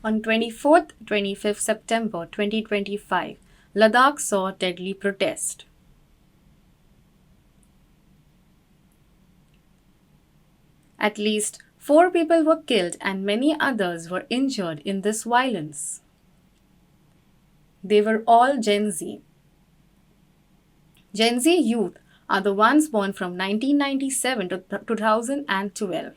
On 24th-25th September 2025, Ladakh saw deadly protest. At least 4 people were killed and many others were injured in this violence. They were all Gen Z. Gen Z youth are the ones born from 1997 to 2012.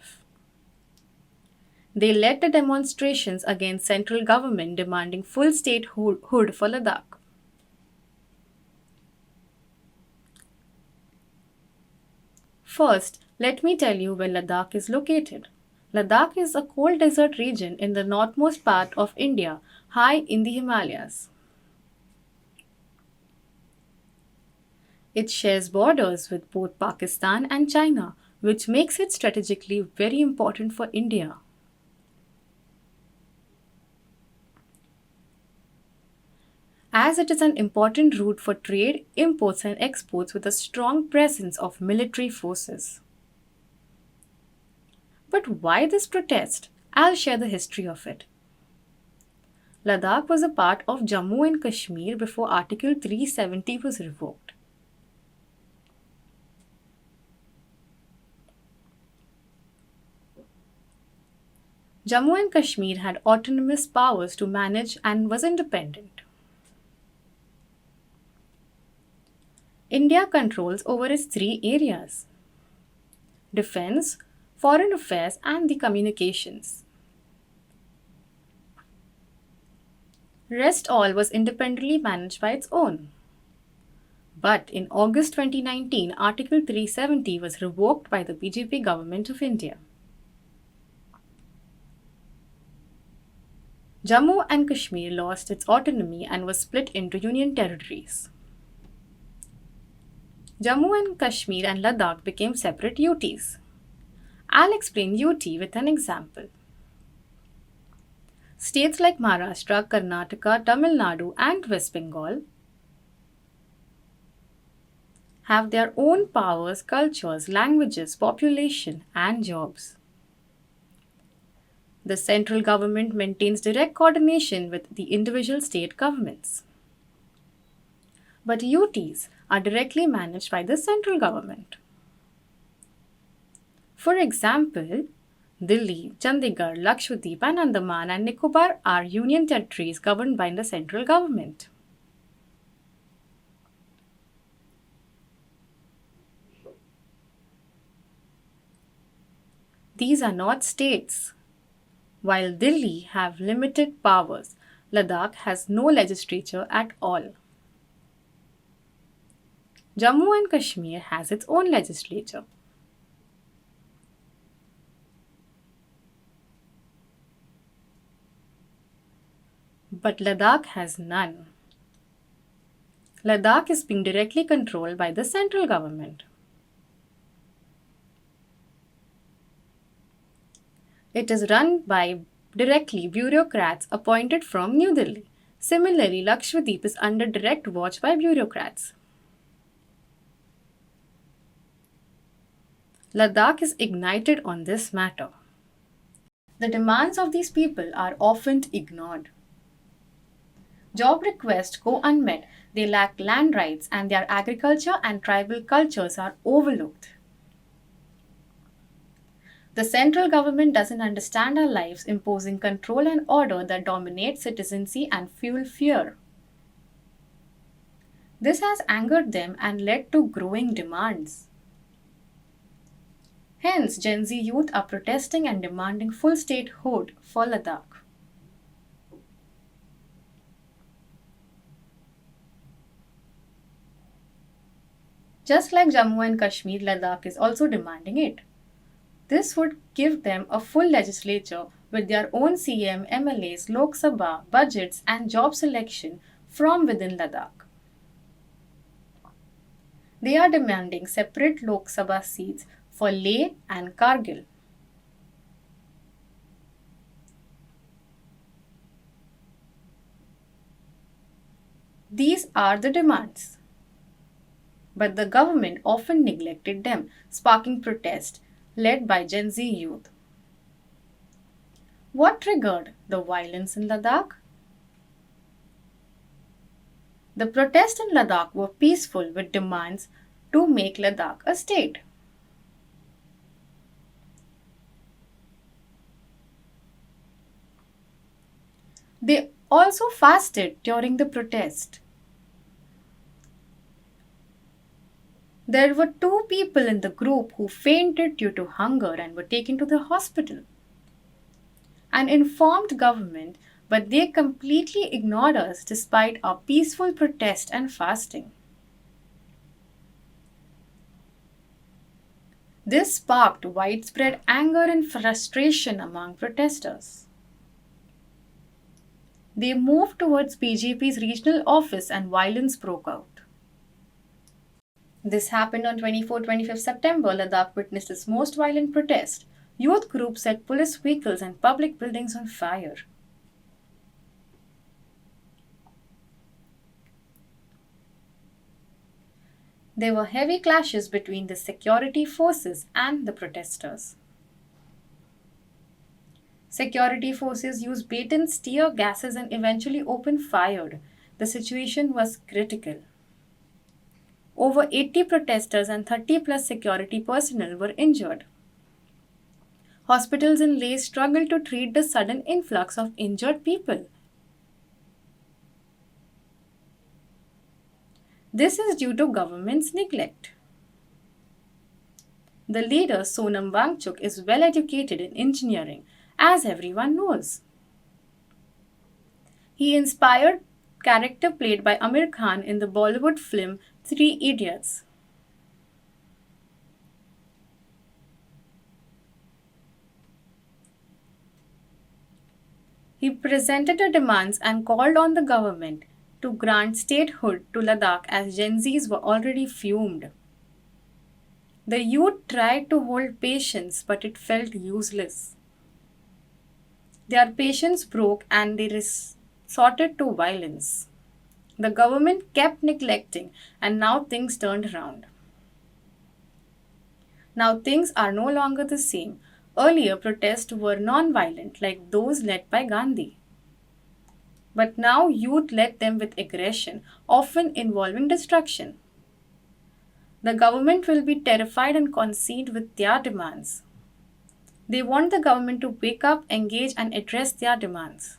They led the demonstrations against central government demanding full statehood for Ladakh. First, let me tell you where Ladakh is located. Ladakh is a cold desert region in the northmost part of India, high in the Himalayas. It shares borders with both Pakistan and China, which makes it strategically very important for India. As it is an important route for trade, imports, and exports with a strong presence of military forces. But why this protest? I'll share the history of it. Ladakh was a part of Jammu and Kashmir before Article 370 was revoked. Jammu and Kashmir had autonomous powers to manage and was independent. India controls over its 3 areas: defense, foreign affairs, and the communications. Rest all was independently managed by its own. But in August 2019, Article 370 was revoked by the BJP government of India. Jammu and Kashmir lost its autonomy and was split into union territories. Jammu and Kashmir and Ladakh became separate UTs. I'll explain UT with an example. States like Maharashtra, Karnataka, Tamil Nadu, and West Bengal have their own powers, cultures, languages, population, and jobs. The central government maintains direct coordination with the individual state governments. But UTs are directly managed by the central government. For example, Delhi, Chandigarh, Lakshadweep, and Andaman and Nicobar are union territories governed by the central government. These are not states. While Delhi have limited powers, Ladakh has no legislature at all. Jammu and Kashmir has its own legislature. But Ladakh has none. Ladakh is being directly controlled by the central government. It is run by directly bureaucrats appointed from New Delhi. Similarly, Lakshadweep is under direct watch by bureaucrats. Ladakh is ignited on this matter. The demands of these people are often ignored. Job requests go unmet, they lack land rights, and their agriculture and tribal cultures are overlooked. The central government doesn't understand our lives, imposing control and order that dominate citizenry and fuel fear. This has angered them and led to growing demands. Hence, Gen Z youth are protesting and demanding full statehood for Ladakh. Just like Jammu and Kashmir, Ladakh is also demanding it. This would give them a full legislature with their own CM, MLAs, Lok Sabha, budgets, and job selection from within Ladakh. They are demanding separate Lok Sabha seats for Leh and Kargil. These are the demands. But the government often neglected them, sparking protest led by Gen Z youth. What triggered the violence in Ladakh? The protests in Ladakh were peaceful with demands to make Ladakh a state. They also fasted during the protest. There were two people in the group who fainted due to hunger and were taken to the hospital. An informed government, but they completely ignored us despite our peaceful protest and fasting. This sparked widespread anger and frustration among protesters. They moved towards BJP's regional office and violence broke out. This happened on 24-25 September. Ladakh witnessed its most violent protest. Youth groups set police vehicles and public buildings on fire. There were heavy clashes between the security forces and the protesters. Security forces used batons, tear gases, and eventually opened fire. The situation was critical. Over 80 protesters and 30 plus security personnel were injured. Hospitals in Leh struggled to treat the sudden influx of injured people. This is due to government's neglect. The leader, Sonam Wangchuk, is well educated in engineering, as everyone knows. He inspired character played by Amir Khan in the Bollywood film Three Idiots. He presented the demands and called on the government to grant statehood to Ladakh as Gen Zs were already fumed. The youth tried to hold patience, but it felt useless. Their patience broke and they resorted to violence. The government kept neglecting, and now things turned around. Now things are no longer the same. Earlier protests were non-violent, like those led by Gandhi. But now youth led them with aggression, often involving destruction. The government will be terrified and concede with their demands. They want the government to wake up, engage, and address their demands.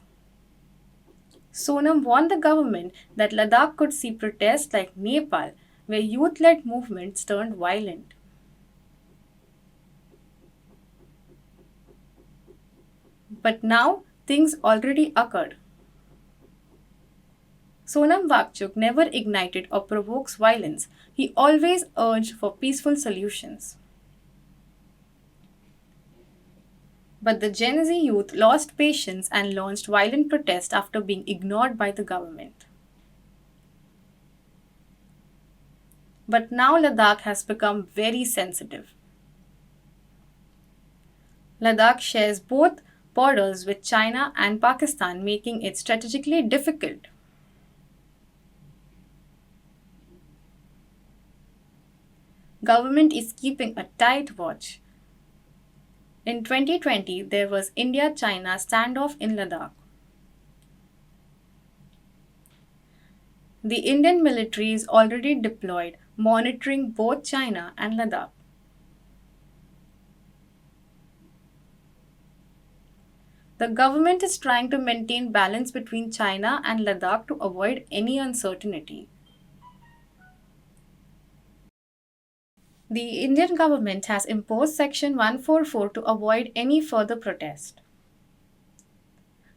Sonam warned the government that Ladakh could see protests like Nepal, where youth-led movements turned violent. But now things already occurred. Sonam Wangchuk never ignited or provokes violence. He always urged for peaceful solutions. But the Gen Z youth lost patience and launched violent protest after being ignored by the government. But now Ladakh has become very sensitive. Ladakh shares both borders with China and Pakistan, making it strategically difficult. Government is keeping a tight watch. In 2020, there was India-China standoff in Ladakh. The Indian military is already deployed, monitoring both China and Ladakh. The government is trying to maintain balance between China and Ladakh to avoid any uncertainty. The Indian government has imposed Section 144 to avoid any further protest.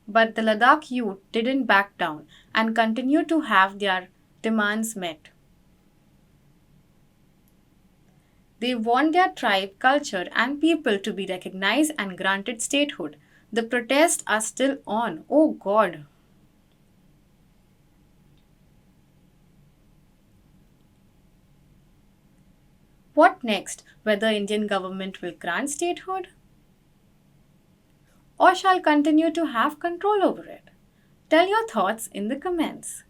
But the Ladakh youth didn't back down and continue to have their demands met. They want their tribe, culture, and people to be recognized and granted statehood. The protests are still on. Oh God! What next? Whether Indian government will grant statehood? Or shall continue to have control over it? Tell your thoughts in the comments.